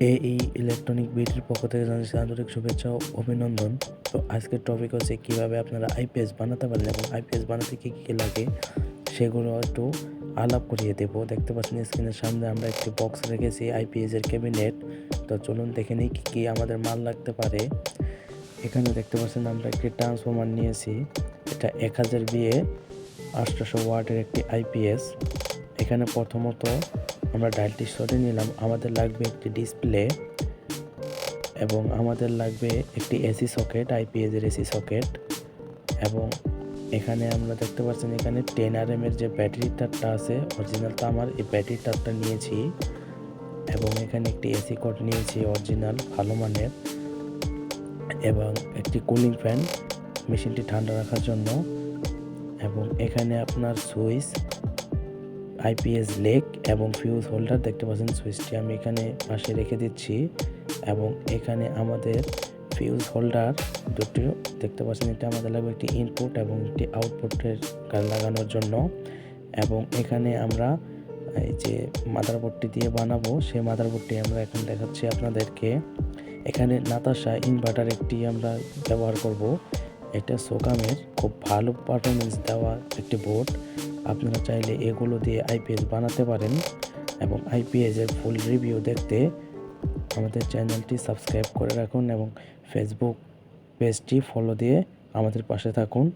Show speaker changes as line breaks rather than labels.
এই ইলেকট্রনিক বিডির পক্ষ থেকে জানাচ্ছি আন্তরিক শুভেচ্ছা ও অভিনন্দন। তো আজকের টপিক হচ্ছে কীভাবে আপনারা আইপিএস বানাতে পারেন এবং আইপিএস বানাতে কী কী লাগে সেগুলো একটু আলাপ করিয়ে দেবো। দেখতে পাচ্ছেন স্ক্রিনের সামনে আমরা একটি বক্স রেখেছি আইপিএস এর ক্যাবিনেট। তো চলুন দেখে নিই কী কী আমাদের মাল লাগতে পারে। এখানে দেখতে পাচ্ছেন আমরা একটি ট্রান্সফরমার নিয়েছি। এটা 1000 VA 800 ওয়াটের একটি আইপিএস। এখানে প্রথমত আমরা ডায়ালটি সরিয়ে নিলাম। আমাদের লাগবে একটি ডিসপ্লে এবং আমাদের লাগবে একটি এসি সকেট, আইপিএস এর এসি সকেট। এবং এখানে আমরা দেখতে পাচ্ছেন এখানে 10 RM এর যে ব্যাটারি তারটা আছে অরিজিনালটা আমার এই ব্যাটারি তারটা নিয়েছি এবং এখানে একটি এসি কর্ড নিয়েছি অরিজিনাল ভালো মানের এবং একটি কুলিং ফ্যান মেশিনটি ঠান্ডা রাখার জন্য। এবং এখানে আপনার সুইচ, আইপিএস লেগ এবং ফিউজ হোল্ডার দেখতে পাচ্ছেন। সুইচটি আমি এখানে পাশে রেখে দিচ্ছি এবং এখানে আমাদের ফিউজ হোল্ডার দুটো দেখতে পাচ্ছেন। এটা আমাদের লাগবে একটি ইনপুট এবং একটি আউটপুটের লাগানোর জন্য। এবং এখানে আমরা এই যে মাদারবোর্ডটি দিয়ে বানাবো সেই মাদারবোর্ডটি আমরা এখন দেখাচ্ছি আপনাদেরকে। এখানে নাতাশা ইনভার্টার একটি আমরা ব্যবহার করব। এটা সোকামের খুব ভালো পারফরমেন্স দেওয়া একটি বোর্ড। আপনারা চাইলে এগুলো দিয়ে আইপিএস বানাতে পারেন এবং আইপিএস এর ফুল রিভিউ দেখতে আমাদের চ্যানেলটি সাবস্ক্রাইব করে রাখুন এবং ফেসবুক পেজটি ফলো দিয়ে আমাদের পাশে থাকুন।